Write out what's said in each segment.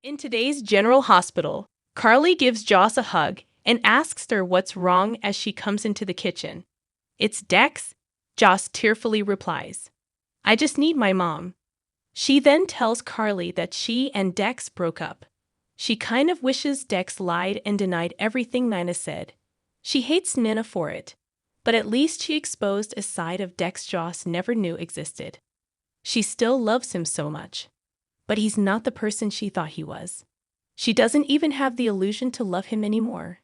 In today's General Hospital, Carly gives Joss a hug and asks her what's wrong as she comes into the kitchen. "It's Dex," Joss tearfully replies. "I just need my mom." She then tells Carly that she and Dex broke up. She kind of wishes Dex lied and denied everything Nina said. She hates Nina for it, but at least she exposed a side of Dex Joss never knew existed. She still loves him so much, but he's not the person she thought he was. She doesn't even have the illusion to love him anymore.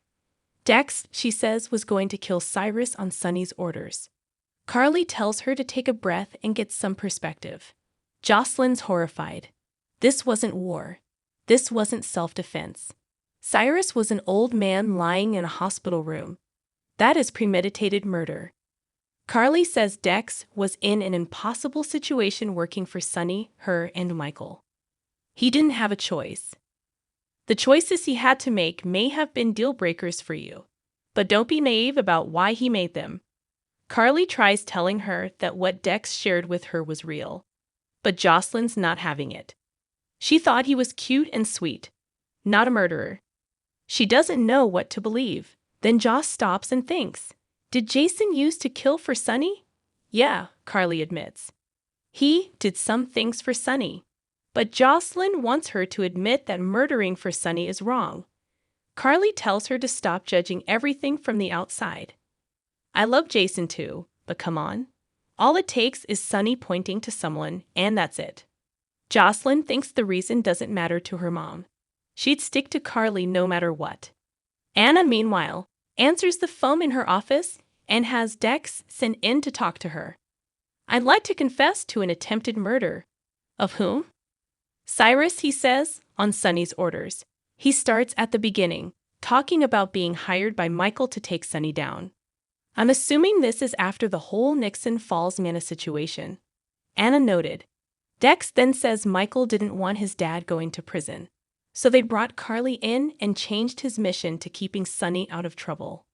Dex, she says, was going to kill Cyrus on Sunny's orders. Carly tells her to take a breath and get some perspective. Jocelyn's horrified. This wasn't war. This wasn't self-defense. Cyrus was an old man lying in a hospital room. That is premeditated murder. Carly says Dex was in an impossible situation working for Sunny, her, and Michael. He didn't have a choice. The choices he had to make may have been deal breakers for you, but don't be naive about why he made them. Carly tries telling her that what Dex shared with her was real, but Jocelyn's not having it. She thought he was cute and sweet, not a murderer. She doesn't know what to believe. Then Joss stops and thinks, did Jason use to kill for Sunny? Yeah, Carly admits. He did some things for Sunny. But Jocelyn wants her to admit that murdering for Sunny is wrong. Carly tells her to stop judging everything from the outside. I love Jason too, but come on. All it takes is Sunny pointing to someone, and that's it. Jocelyn thinks the reason doesn't matter to her mom. She'd stick to Carly no matter what. Anna, meanwhile, answers the phone in her office and has Dex sent in to talk to her. I'd like to confess to an attempted murder. Of whom? Cyrus, he says, on Sunny's orders. He starts at the beginning, talking about being hired by Michael to take Sunny down. I'm assuming this is after the whole Nixon Falls Manna situation. Anna noted. Dex then says Michael didn't want his dad going to prison, so they brought Carly in and changed his mission to keeping Sunny out of trouble.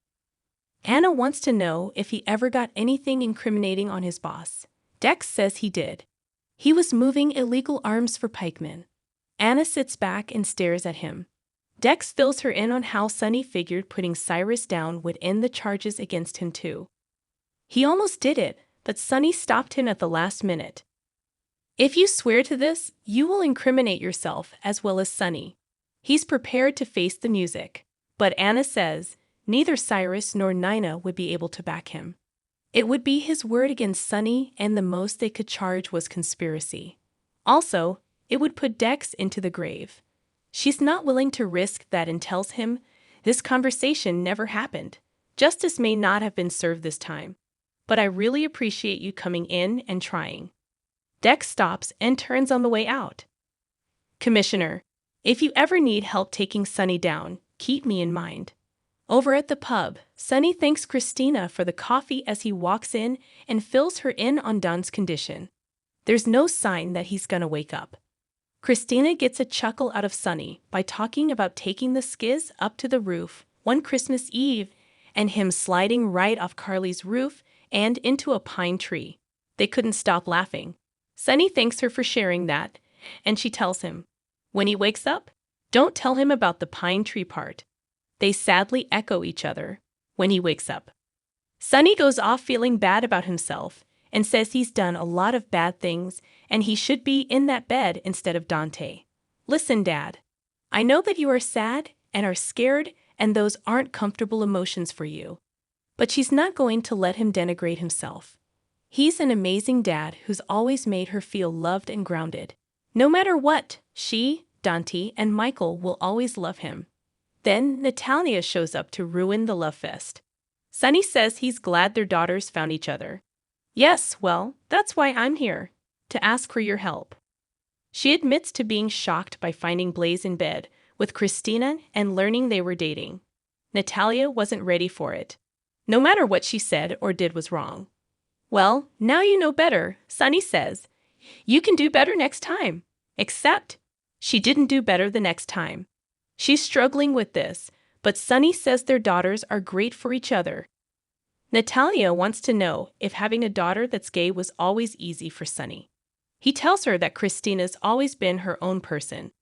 Anna wants to know if he ever got anything incriminating on his boss. Dex says he did. He was moving illegal arms for pikemen. Anna sits back and stares at him. Dex fills her in on how Sunny figured putting Cyrus down would end the charges against him too. He almost did it, but Sunny stopped him at the last minute. If you swear to this, you will incriminate yourself as well as Sunny. He's prepared to face the music, but Anna says neither Cyrus nor Nina would be able to back him. It would be his word against Sunny, and the most they could charge was conspiracy. Also, it would put Dex into the grave. She's not willing to risk that and tells him this conversation never happened. Justice may not have been served this time, but I really appreciate you coming in and trying. Dex stops and turns on the way out. Commissioner, if you ever need help taking Sunny down, keep me in mind. Over at the pub, Sunny thanks Christina for the coffee as he walks in and fills her in on Don's condition. There's no sign that he's gonna wake up. Christina gets a chuckle out of Sunny by talking about taking the skiz up to the roof one Christmas Eve and him sliding right off Carly's roof and into a pine tree. They couldn't stop laughing. Sunny thanks her for sharing that, and she tells him, when he wakes up, don't tell him about the pine tree part. They sadly echo each other when he wakes up. Sunny goes off feeling bad about himself and says he's done a lot of bad things and he should be in that bed instead of Dante. Listen, Dad, I know that you are sad and are scared and those aren't comfortable emotions for you. But she's not going to let him denigrate himself. He's an amazing dad who's always made her feel loved and grounded. No matter what, she, Dante, and Michael will always love him. Then Natalia shows up to ruin the love fest. Sunny says he's glad their daughters found each other. Yes, well, that's why I'm here, to ask for your help. She admits to being shocked by finding Blaze in bed with Christina and learning they were dating. Natalia wasn't ready for it. No matter what she said or did was wrong. Well, now you know better, Sunny says. You can do better next time. Except, she didn't do better the next time. She's struggling with this, but Sunny says their daughters are great for each other. Natalia wants to know if having a daughter that's gay was always easy for Sunny. He tells her that Christina's always been her own person.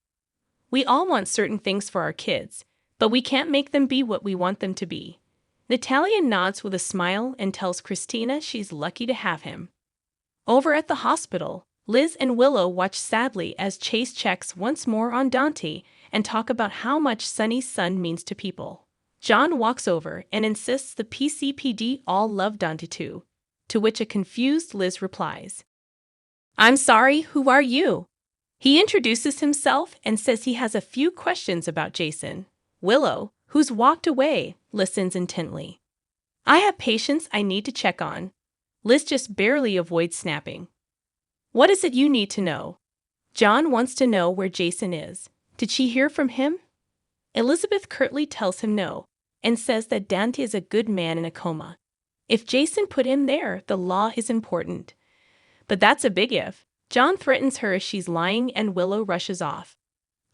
We all want certain things for our kids, but we can't make them be what we want them to be. Natalia nods with a smile and tells Christina she's lucky to have him. Over at the hospital, Liz and Willow watch sadly as Chase checks once more on Dante and talk about how much Sonny's son means to people. John walks over and insists the PCPD all love Dante too, to which a confused Liz replies, "I'm sorry, who are you?" He introduces himself and says he has a few questions about Jason. Willow, who's walked away, listens intently. "I have patients I need to check on." Liz just barely avoids snapping. "What is it you need to know?" John wants to know where Jason is. Did she hear from him? Elizabeth curtly tells him no, and says that Dante is a good man in a coma. If Jason put him there, the law is important. But that's a big if. John threatens her as she's lying and Willow rushes off.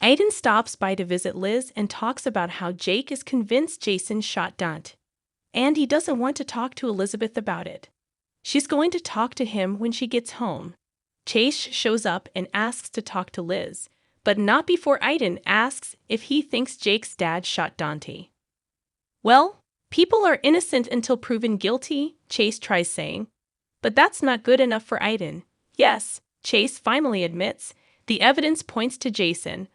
Aiden stops by to visit Liz and talks about how Jake is convinced Jason shot Dante. And he doesn't want to talk to Elizabeth about it. She's going to talk to him when she gets home. Chase shows up and asks to talk to Liz, but not before Aiden asks if he thinks Jake's dad shot Dante. "Well, people are innocent until proven guilty," Chase tries saying. But that's not good enough for Aiden. Yes, Chase finally admits the evidence points to Jason,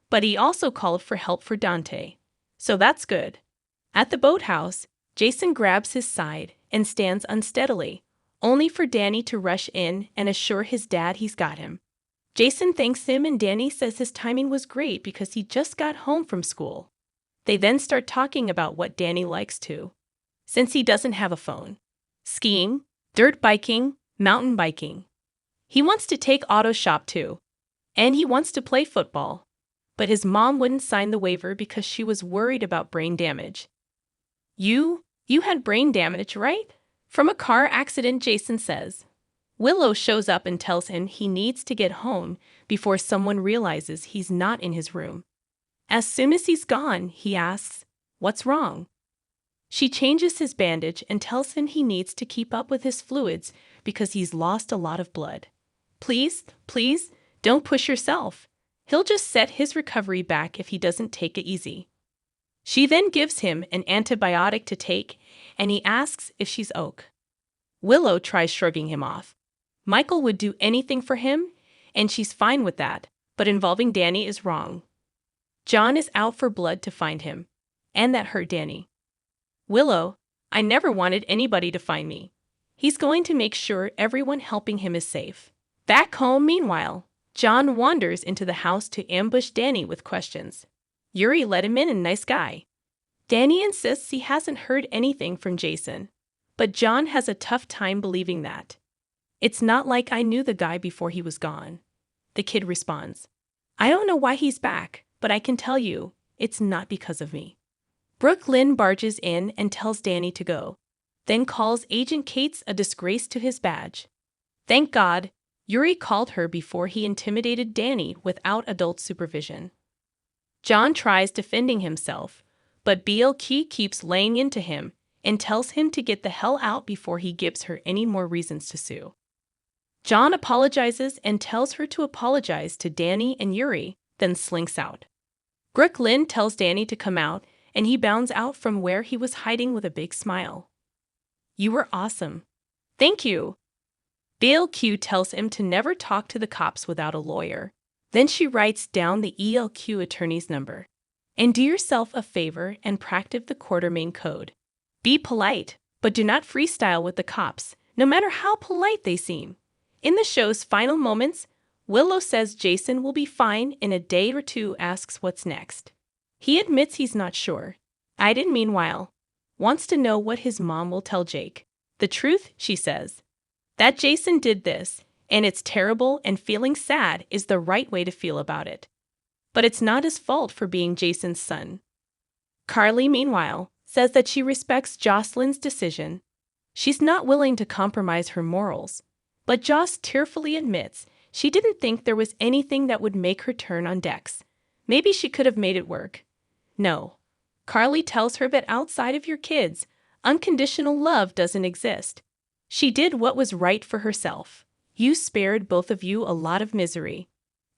but he also called for help for Dante. So that's good. At the boathouse, Jason grabs his side and stands unsteadily, only for Danny to rush in and assure his dad he's got him. Jason thanks him and Danny says his timing was great because he just got home from school. They then start talking about what Danny likes to, since he doesn't have a phone. Skiing, dirt biking, mountain biking. He wants to take auto shop too. And he wants to play football. But his mom wouldn't sign the waiver because she was worried about brain damage. You had brain damage, right? From a car accident, Jason says. Willow shows up and tells him he needs to get home before someone realizes he's not in his room. As soon as he's gone, he asks, "What's wrong?" She changes his bandage and tells him he needs to keep up with his fluids because he's lost a lot of blood. Please, don't push yourself. He'll just set his recovery back if he doesn't take it easy. She then gives him an antibiotic to take, and he asks if she's ok. Willow tries shrugging him off. Michael would do anything for him, and she's fine with that, but involving Danny is wrong. John is out for blood to find him, and that hurt Danny. Willow, I never wanted anybody to find me. He's going to make sure everyone helping him is safe. Back home, meanwhile, John wanders into the house to ambush Danny with questions. Yuri let him in, a nice guy. Danny insists he hasn't heard anything from Jason, but John has a tough time believing that. "It's not like I knew the guy before he was gone," the kid responds. "I don't know why he's back, but I can tell you, it's not because of me." Brooke Lynn barges in and tells Danny to go, then calls Agent Cates a disgrace to his badge. Thank God, Yuri called her before he intimidated Danny without adult supervision. John tries defending himself, but BLK keeps laying into him and tells him to get the hell out before he gives her any more reasons to sue. John apologizes and tells her to apologize to Danny and Yuri, then slinks out. Brooke Lynn tells Danny to come out, and he bounds out from where he was hiding with a big smile. "You were awesome." "Thank you." BLQ tells him to never talk to the cops without a lawyer. Then she writes down the ELQ attorney's number. "And do yourself a favor and practice the Quartermain code. Be polite, but do not freestyle with the cops, no matter how polite they seem." In the show's final moments, Willow says Jason will be fine in a day or two, asks what's next. He admits he's not sure. Aiden, meanwhile, wants to know what his mom will tell Jake. The truth, she says. That Jason did this, and it's terrible, and feeling sad is the right way to feel about it. But it's not his fault for being Jason's son. Carly, meanwhile, says that she respects Jocelyn's decision. She's not willing to compromise her morals, but Joss tearfully admits she didn't think there was anything that would make her turn on Dex. Maybe she could have made it work. No. Carly tells her that outside of your kids, unconditional love doesn't exist. She did what was right for herself. You spared both of you a lot of misery.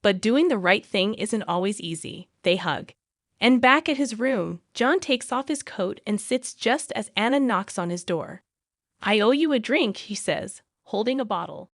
But doing the right thing isn't always easy. They hug. And back at his room, John takes off his coat and sits just as Anna knocks on his door. "I owe you a drink," he says, holding a bottle.